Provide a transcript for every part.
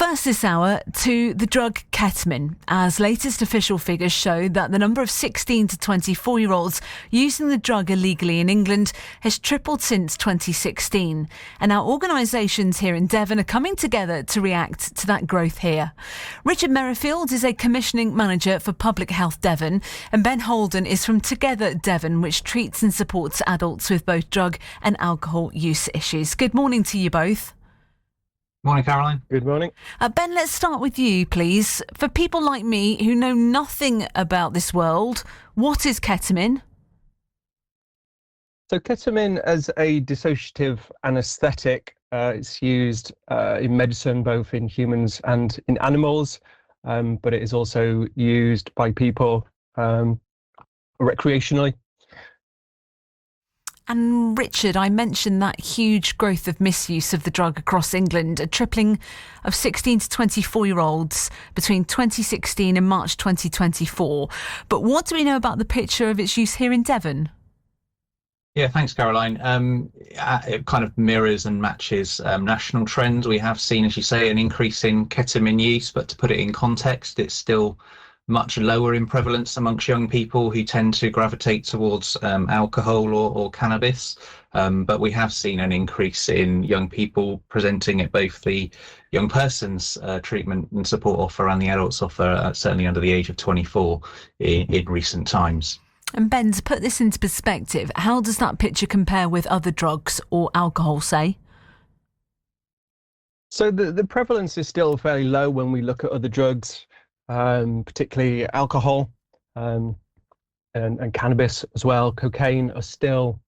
First this hour to the drug ketamine, as latest official figures show that the number of 16 to 24-year-olds using the drug illegally in England has tripled since 2016. And now organisations here in Devon are coming together to react to that growth here. Richard Merrifield is a commissioning manager for Public Health Devon, and Ben Holden is from Together Devon, which treats and supports adults with both drug and alcohol use issues. Good morning to you both. Morning, Caroline. Good morning. Ben, let's start with you, please. For people like me who know nothing about this world, what is ketamine? So ketamine as a dissociative anaesthetic, it's used in medicine, both in humans and in animals, but it is also used by people recreationally. And Richard, I mentioned that huge growth of misuse of the drug across England, a tripling of 16 to 24-year-olds between 2016 and March 2024. But what do we know about the picture of its use here in Devon? Yeah, thanks, Caroline. It kind of mirrors and matches national trends. We have seen, as you say, an increase in ketamine use, but to put it in context, it's still much lower in prevalence amongst young people who tend to gravitate towards alcohol or cannabis. But we have seen an increase in young people presenting at both the young person's treatment and support offer and the adults offer, certainly under the age of 24 in recent times. And Ben, to put this into perspective, how does that picture compare with other drugs or alcohol, say? So the prevalence is still fairly low when we look at other drugs, particularly alcohol and cannabis as well. Cocaine are still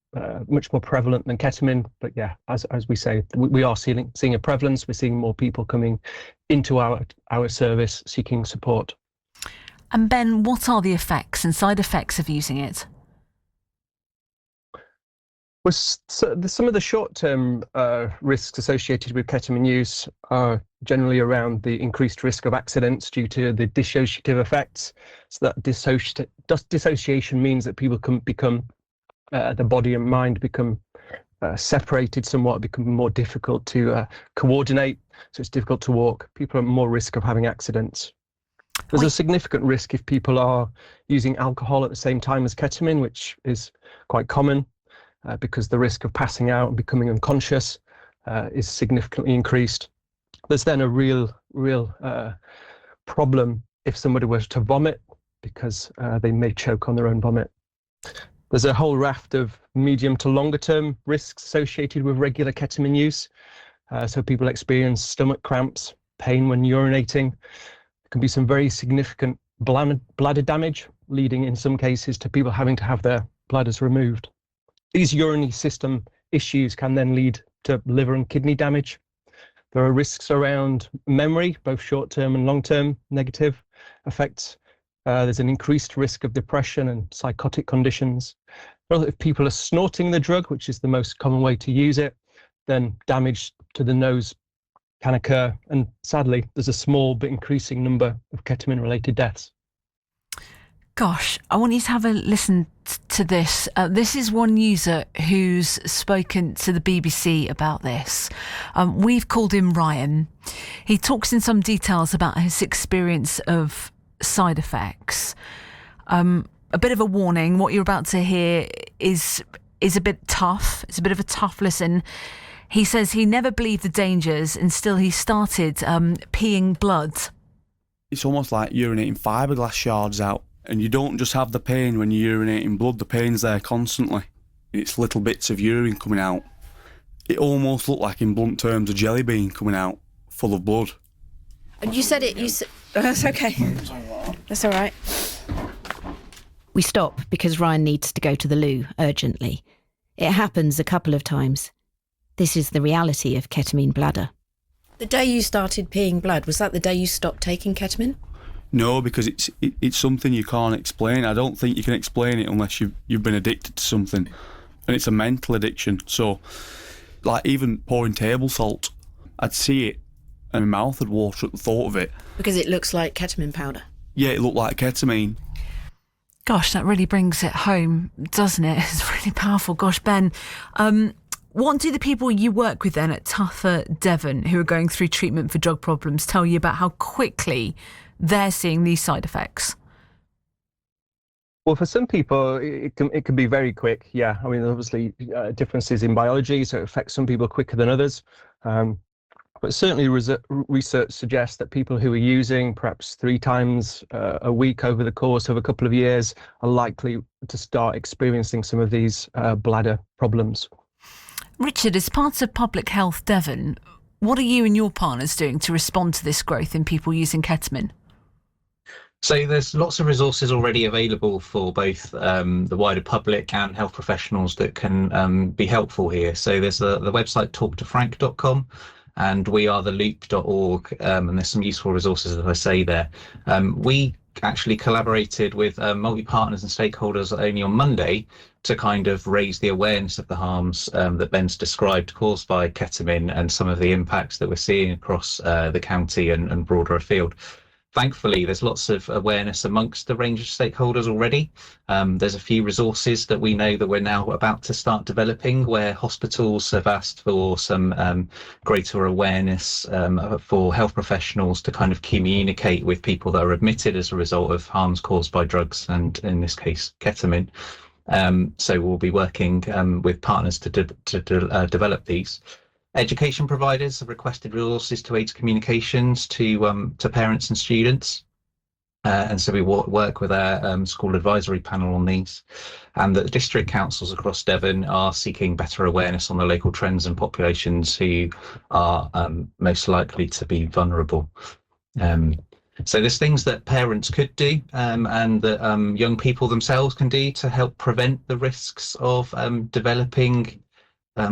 much more prevalent than ketamine. But yeah, as we say, we are seeing a prevalence. We're seeing more people coming into our service seeking support. And Ben, what are the effects and side effects of using it? Well, some of the short-term risks associated with ketamine use are generally around the increased risk of accidents due to the dissociative effects. So that dissociation means that people can become, the body and mind become separated somewhat, become more difficult to coordinate. So it's difficult to walk. People are at more risk of having accidents. There's a significant risk if people are using alcohol at the same time as ketamine, which is quite common. Because the risk of passing out and becoming unconscious is significantly increased. There's then a real problem if somebody were to vomit, because they may choke on their own vomit. There's a whole raft of medium to longer term risks associated with regular ketamine use. So people experience stomach cramps, pain when urinating. There can be some very significant bladder damage, leading in some cases to people having to have their bladders removed. These urinary system issues can then lead to liver and kidney damage. There are risks around memory, both short-term and long-term negative effects. There's an increased risk of depression and psychotic conditions. Well, if people are snorting the drug, which is the most common way to use it, then damage to the nose can occur. And sadly, there's a small but increasing number of ketamine-related deaths. Gosh, I want you to have a listen to this. This is one user who's spoken to the BBC about this. We've called him Ryan. He talks in some details about his experience of side effects. A bit of a warning, what you're about to hear is a bit tough. It's a bit of a tough listen. He says he never believed the dangers and still he started peeing blood. It's almost like urinating fiberglass shards out. And you don't just have the pain when you're urinating blood, the pain's there constantly. It's little bits of urine coming out. It almost looked like, in blunt terms, a jelly bean coming out, full of blood. And you said it, that's okay. That's all right. We stop because Ryan needs to go to the loo urgently. It happens a couple of times. This is the reality of ketamine bladder. The day you started peeing blood, was that the day you stopped taking ketamine? No, because it's something you can't explain. I don't think you can explain it unless you've been addicted to something. And it's a mental addiction. So, like, even pouring table salt, I'd see it and my mouth would water at the thought of it. Because it looks like ketamine powder? Yeah, it looked like ketamine. Gosh, that really brings it home, doesn't it? It's really powerful. Gosh, Ben, What do the people you work with then at Together Devon who are going through treatment for drug problems tell you about how quickly they're seeing these side effects? Well, for some people, it can be very quick. Yeah, I mean, obviously, differences in biology, so it affects some people quicker than others. But certainly, research suggests that people who are using perhaps 3 times a week over the course of a couple of years are likely to start experiencing some of these bladder problems. Richard, as part of Public Health Devon, what are you and your partners doing to respond to this growth in people using ketamine? So there's lots of resources already available for both the wider public and health professionals that can be helpful here. So there's the website talktofrank.com, and we are the loop.org, and there's some useful resources, as I say there. We actually collaborated with multi-partners and stakeholders only on Monday to kind of raise the awareness of the harms that Ben's described caused by ketamine and some of the impacts that we're seeing across the county and broader afield. Thankfully, there's lots of awareness amongst the range of stakeholders already. There's a few resources that we know that we're now about to start developing, where hospitals have asked for some greater awareness for health professionals to kind of communicate with people that are admitted as a result of harms caused by drugs, and in this case, ketamine. So we'll be working with partners to develop these. Education providers have requested resources to aid communications to parents and students. And so we work with our school advisory panel on these. And the district councils across Devon are seeking better awareness on the local trends and populations who are most likely to be vulnerable. So there's things that parents could do and that young people themselves can do to help prevent the risks of developing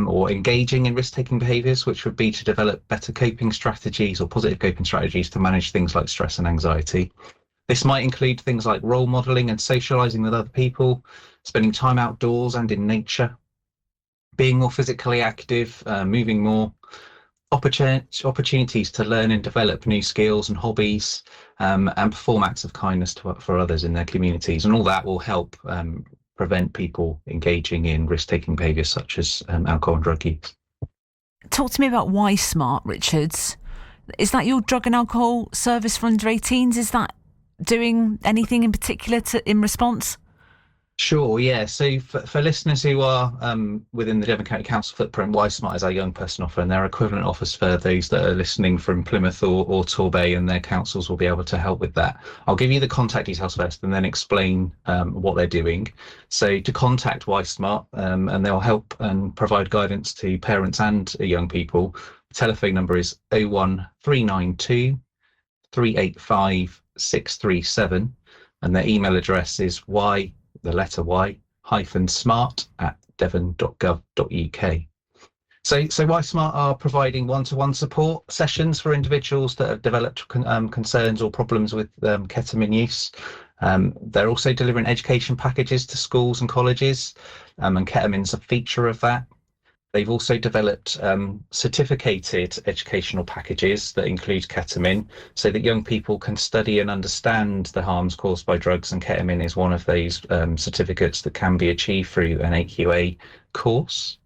or engaging in risk-taking behaviours, which would be to develop better coping strategies or positive coping strategies to manage things like stress and anxiety. This might include things like role modelling and socialising with other people, spending time outdoors and in nature, being more physically active, moving more, opportunities to learn and develop new skills and hobbies, and perform acts of kindness for others in their communities. And all that will help prevent people engaging in risk-taking behaviours such as alcohol and drug use. Talk to me about Why Smart, Richards. Is that your drug and alcohol service for under 18s? Is that doing anything in particular in response? Sure, yeah. So for listeners who are within the Devon County Council footprint, Why Smart is our young person offer, and there are equivalent offers for those that are listening from Plymouth or Torbay, and their councils will be able to help with that. I'll give you the contact details first and then explain what they're doing. So to contact Why Smart, and they'll help and provide guidance to parents and young people, the telephone number is 01392 385 637, and their email address is y-smart@devon.gov.uk. So Why Smart are providing one-to-one support sessions for individuals that have developed concerns or problems with ketamine use. They're also delivering education packages to schools and colleges, and ketamine's a feature of that. They've also developed certificated educational packages that include ketamine so that young people can study and understand the harms caused by drugs, and ketamine is one of those certificates that can be achieved through an AQA course.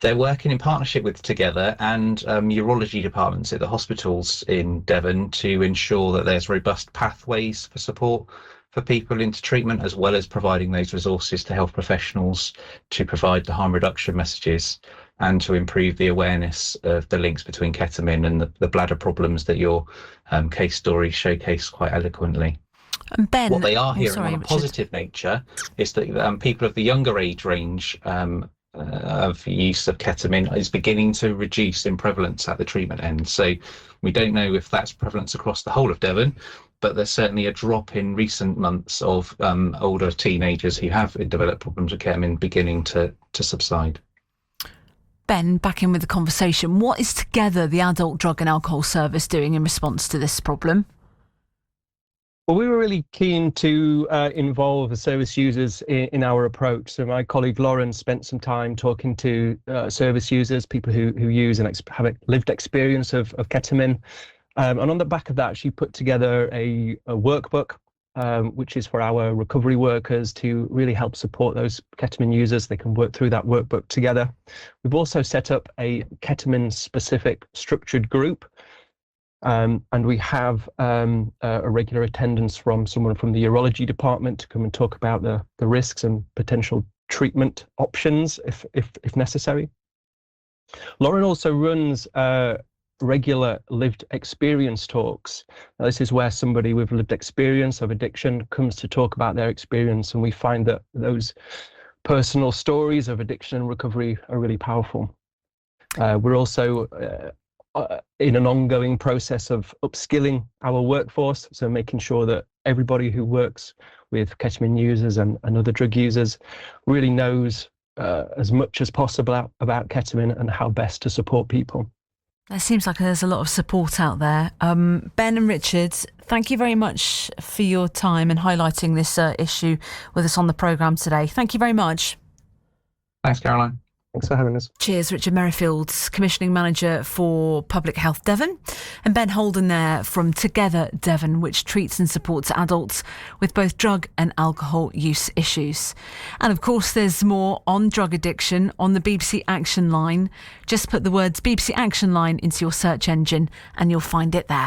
They're working in partnership with Together and urology departments at the hospitals in Devon to ensure that there's robust pathways for support for people into treatment, as well as providing those resources to health professionals to provide the harm reduction messages and to improve the awareness of the links between ketamine and the bladder problems that your case story showcased quite eloquently. And Ben, what they are hearing on a positive nature is that people of the younger age range of use of ketamine is beginning to reduce in prevalence at the treatment end. So we don't know if that's prevalence across the whole of Devon, but there's certainly a drop in recent months of older teenagers who have developed problems with ketamine beginning to subside. Ben, back in with the conversation. What is Together, the adult drug and alcohol service, doing in response to this problem? Well, we were really keen to involve the service users in our approach. So my colleague Lauren spent some time talking to service users, people who use and have a lived experience of ketamine. And on the back of that, she put together a workbook which is for our recovery workers to really help support those ketamine users. They can work through that workbook together. We've also set up a ketamine-specific structured group, and we have a regular attendance from someone from the urology department to come and talk about the risks and potential treatment options if necessary. Lauren also runs regular lived experience talks. Now, this is where somebody with lived experience of addiction comes to talk about their experience, and we find that those personal stories of addiction and recovery are really powerful. We're also in an ongoing process of upskilling our workforce, so making sure that everybody who works with ketamine users and other drug users really knows as much as possible about ketamine and how best to support people. It seems like there's a lot of support out there. Ben and Richard, thank you very much for your time and highlighting this issue with us on the programme today. Thank you very much. Thanks, Caroline. Thanks for having us. Cheers, Richard Merrifield, Commissioning Manager for Public Health Devon, and Ben Holden there from Together Devon, which treats and supports adults with both drug and alcohol use issues. And of course, there's more on drug addiction on the BBC Action Line. Just put the words BBC Action Line into your search engine and you'll find it there.